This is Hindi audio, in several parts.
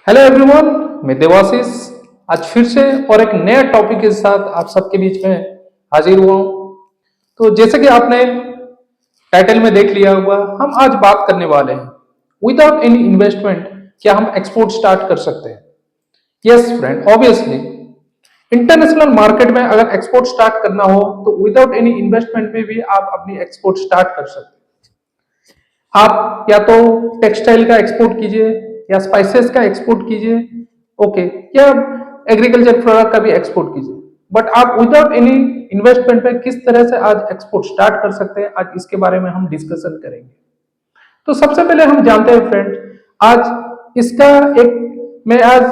हेलो एवरीवन, मैं देवाशीष आज फिर से और एक नए टॉपिक के साथ आप सबके बीच में हाजिर हुआ हूँ। तो जैसे कि आपने टाइटल में देख लिया होगा, हम आज बात करने वाले हैं विदाउट एनी इन्वेस्टमेंट क्या हम एक्सपोर्ट स्टार्ट कर सकते हैं। Yes friend, obviously international market में अगर एक्सपोर्ट स्टार्ट करना हो तो विदाउट एनी इन्वेस्टमेंट में भी आप अपनी एक्सपोर्ट स्टार्ट कर सकते हैं। आप या तो टेक्सटाइल का एक्सपोर्ट कीजिए या स्पाइसेस का एक्सपोर्ट कीजिए, ओके, या एग्रीकल्चर प्रोडक्ट का भी एक्सपोर्ट कीजिए। बट आप विदाउट एनी इन्वेस्टमेंट में किस तरह से आज एक्सपोर्ट स्टार्ट कर सकते हैं, आज इसके बारे में हम डिस्कशन करेंगे। तो सबसे पहले हम जानते हैं फ्रेंड, आज इसका एक मैं आज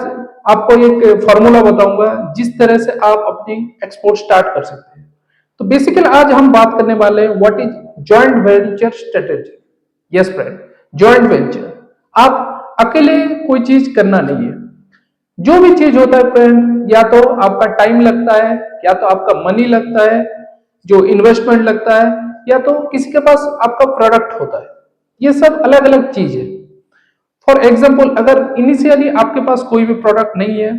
आपको एक फॉर्मूला बताऊंगा जिस तरह से आप अपनी एक्सपोर्ट स्टार्ट कर सकते हैं। तो बेसिकली आज हम बात करने वाले हैं what is joint venture strategy. Yes friend, joint venture, आप अकेले कोई चीज करना नहीं है। जो भी चीज होता है फ्रेंड, या तो आपका टाइम लगता है, या तो आपका मनी लगता है, जो इन्वेस्टमेंट लगता है, या तो किसी के पास आपका प्रोडक्ट होता है। ये सब अलग अलग चीज है। फॉर एग्जाम्पल, अगर इनिशियली आपके पास कोई भी प्रोडक्ट नहीं है,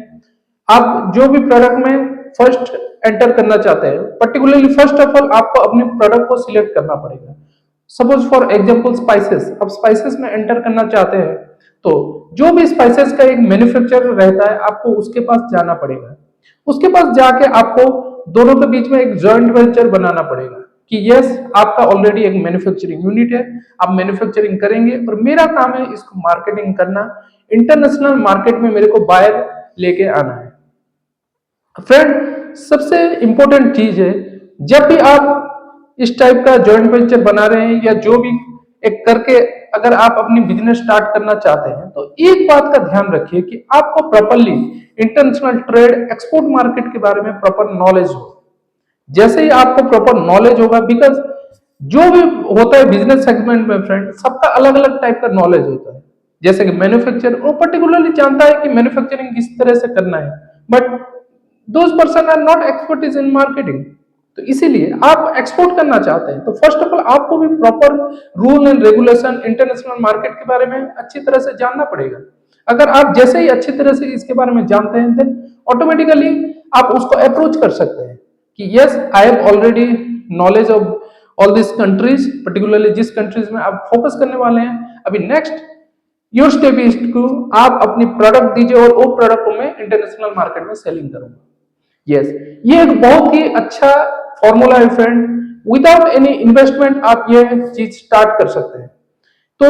आप जो भी प्रोडक्ट में फर्स्ट एंटर करना चाहते हैं, पर्टिकुलरली फर्स्ट ऑफ ऑल आपको अपने प्रोडक्ट को सिलेक्ट करना पड़ेगा। सपोज फॉर एग्जाम्पल स्पाइसेस, आप स्पाइसेस में एंटर करना चाहते हैं तो जो भी स्पाइसेस का एक मैन्युफैक्चरर रहता है आपको उसके पास जाना पड़ेगा। उसके पास जाके आपको दोनों के बीच में एक जॉइंट वेंचर बनाना पड़ेगा कि यस, आपका ऑलरेडी एक मैन्युफैक्चरिंग यूनिट है, आप मैन्युफैक्चरिंग करेंगे और मेरा काम है इसको मार्केटिंग करना, इंटरनेशनल मार्केट में मेरे को बायर लेके आना है। फ्रेंड, सबसे इंपॉर्टेंट चीज है, जब भी आप इस टाइप का जॉइंट वेंचर बना रहे हैं या जो भी एक करके अगर आप अपनी बिजनेस स्टार्ट करना चाहते हैं, तो एक बात का ध्यान रखिए कि आपको properly international trade, export market के बारे में प्रॉपर नॉलेज हो। जैसे ही आपको प्रॉपर नॉलेज होगा, बिकॉज जो भी होता है बिजनेस सेगमेंट में फ्रेंड, सबका अलग अलग टाइप का नॉलेज होता है। जैसे कि मैन्युफैक्चर, वो पर्टिकुलरली जानता है कि मैन्युफैक्चरिंग किस तरह से करना है, but those person are not expertise in marketing. तो इसीलिए आप एक्सपोर्ट करना चाहते हैं तो फर्स्ट ऑफ ऑल आपको भी proper rule and regulation, international market के बारे में अच्छी तरह से जानना पड़ेगा। अगर आप जैसे ही अच्छी तरह से इसके बारे में जानते हैं, देन ऑटोमेटिकली आप उसको अप्रोच कर सकते हैं कि yes, I have already knowledge of all this countries, particularly जिस कंट्रीज में आप फोकस करने वाले हैं। अभी next your step is to आप अपनी प्रोडक्ट दीजिए और वो प्रोडक्ट को मैं इंटरनेशनल मार्केट में सेलिंग करूंगा। यस, ये एक बहुत ही अच्छा फॉर्मूला है फ्रेंड। विदाउट एनी इन्वेस्टमेंट आप ये चीज स्टार्ट कर सकते हैं। तो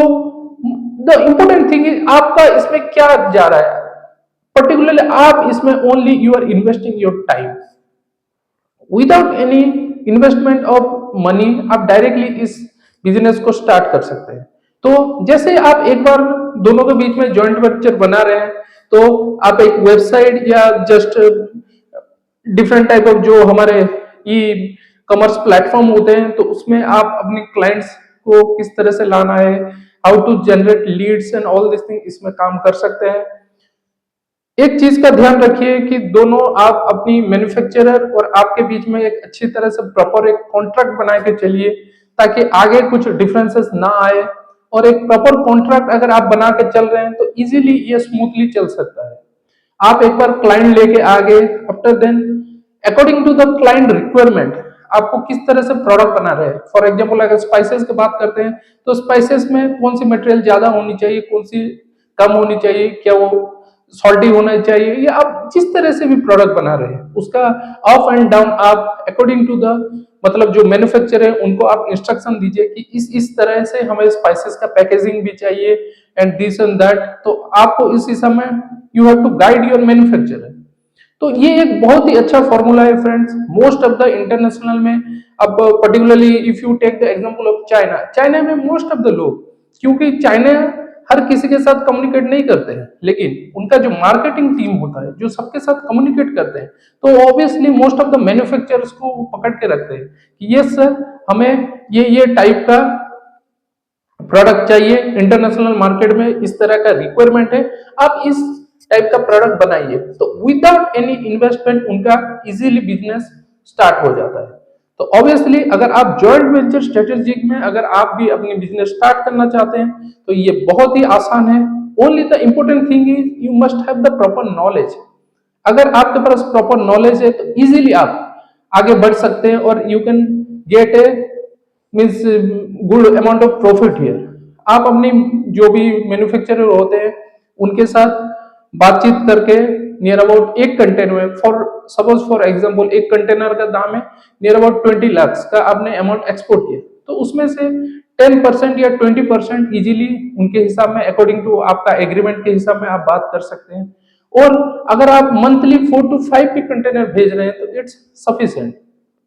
द इंपॉर्टेंट थिंग इज आपका इसमें क्या जा रहा है, पर्टिकुलरली आप इसमें only you are investing your time. Without any investment of money आप डायरेक्टली इस बिजनेस को स्टार्ट कर सकते हैं। तो जैसे आप एक बार दोनों के बीच में जॉइंट वेंचर बना रहे हैं, तो आप एक वेबसाइट या जस्ट डिफरेंट टाइप ऑफ जो हमारे ई कॉमर्स प्लेटफॉर्म होते हैं, तो उसमें आप अपने क्लाइंट्स को किस तरह से लाना है, how to generate leads and all this thing, इसमें काम कर सकते हैं। एक चीज का ध्यान रखिए कि दोनों आप अपनी मैन्युफैक्चरर और आपके बीच में एक अच्छी तरह से प्रॉपर एक कॉन्ट्रैक्ट बना के चलिए, ताकि आगे कुछ डिफरेंसेस ना आए। और एक प्रॉपर कॉन्ट्रैक्ट अगर आप बना के चल रहे हैं तो इजीली ये स्मूथली चल सकता है। आप एक बार क्लाइंट लेके आगे, after then according to the client requirement आपको किस तरह से प्रोडक्ट बना रहे हैं। फॉर एग्जांपल, अगर स्पाइसेस की बात करते हैं तो स्पाइसेस में कौन सी मटेरियल ज्यादा होनी चाहिए, कौन सी कम होनी चाहिए, क्या वो सॉल्टी होना चाहिए, या आप जिस तरह से भी प्रोडक्ट बना रहे हैं उसका अप एंड डाउन आप अकॉर्डिंग टू द मतलब जो मैन्युफैक्चर है उनको आप इंस्ट्रक्शन दीजिए कि इस तरह से हमें स्पाइसेस का पैकेजिंग भी चाहिए एंड दिस एंड दैट। तो आपको इसी समय you have to guide your manufacturer. तो ये एक बहुत ही अच्छा फॉर्मूला है friends. Most of the international में, अब particularly if you take the example of China, China में मोस्ट ऑफ द लोग, क्योंकि चाइना हर किसी के साथ कम्युनिकेट नहीं करते हैं, लेकिन उनका जो मार्केटिंग टीम होता है जो सबके साथ कम्युनिकेट करते हैं, तो obviously most of the manufacturers को पकड़ के रखते हैं कि यस सर, हमें ये टाइप का प्रोडक्ट चाहिए, इंटरनेशनल मार्केट में इस तरह का रिक्वायरमेंट है, आप इस टाइप का प्रोडक्ट बनाइए। तो विदाउट एनी इन्वेस्टमेंट उनका इजीली बिजनेस स्टार्ट हो जाता है। तो ऑब्वियसली अगर आप जॉइंट वेंचर स्ट्रेटेजी में अगर आप भी अपनी बिजनेस स्टार्ट करना चाहते हैं तो ये बहुत ही आसान है। Only the important thing is you must have the proper knowledge. अगर आपके पास प्रॉपर नॉलेज है तो इजीली आप आगे बढ़ सकते हैं और you can get A means good amount of profit here. आप अपनी जो भी मैन्युफैक्चरर होते हैं उनके साथ बातचीत करके नियर अबाउट एक कंटेनर में फॉर सपोज फॉर एग्जांपल एक कंटेनर का दाम है नियर अबाउट 20 लाख का आपने अमाउंट एक्सपोर्ट किया, तो उसमें से 10% या 20% इजीली उनके हिसाब में अकॉर्डिंग टू आपका एग्रीमेंट के हिसाब में आप बात कर सकते हैं। और अगर आप मंथली 4 to 5 भी कंटेनर भेज रहे हैं तो इट्स सफिशिएंट।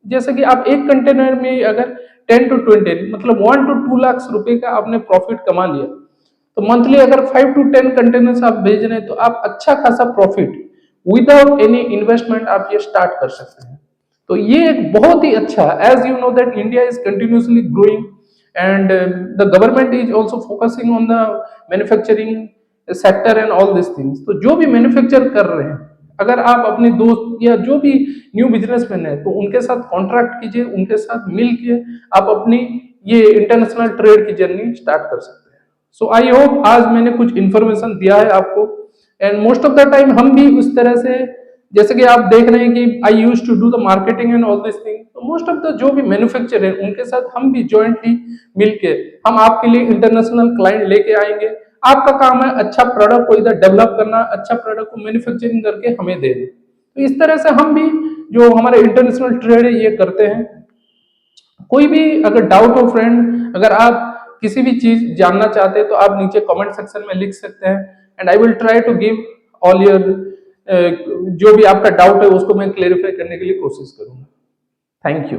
जैसे कि आप एक कंटेनर में अगर 10 to 20 मतलब 1 to 2 लाख रुपए का आपने प्रॉफिट कमा लिया, तो मंथली अगर 5 to 10 कंटेनर्स आप भेज रहे हैं तो आप अच्छा खासा प्रॉफिट विदाउट एनी इन्वेस्टमेंट आप ये स्टार्ट कर सकते हैं। तो ये एक बहुत ही अच्छा, as you know that India is continuously growing and the government is also focusing on the manufacturing sector and all this things. तो जो भी मैन्युफैक्चर कर रहे हैं, अगर आप अपने दोस्त या जो भी न्यू बिजनेसमैन है तो उनके साथ कॉन्ट्रैक्ट कीजिए, उनके साथ मिल के आप अपनी ये इंटरनेशनल ट्रेड की जर्नी स्टार्ट कर सकते हैं। सो आई होप आज मैंने कुछ इंफॉर्मेशन दिया है आपको, and most of the time हम भी उस तरह से, जैसे कि आप देख रहे हैं कि I use to do the marketing and all this thing, so most of the जो भी मैन्युफैक्चर है उनके साथ हम भी जॉइंटली मिलके हम आपके लिए इंटरनेशनल क्लाइंट लेके आएंगे। आपका काम है अच्छा प्रोडक्ट को इधर डेवलप करना, अच्छा प्रोडक्ट को मैन्युफैक्चरिंग करके हमें दे दें। तो इस तरह से हम भी जो हमारे इंटरनेशनल ट्रेड है ये करते हैं। कोई भी अगर डाउट हो फ्रेंड, अगर आप किसी भी चीज जानना चाहते हैं तो आप नीचे कमेंट सेक्शन में लिख सकते हैं, and I will try to give all your जो भी आपका डाउट है उसको मैं क्लेरिफाई करने के लिए कोशिश करूंगा। Thank you.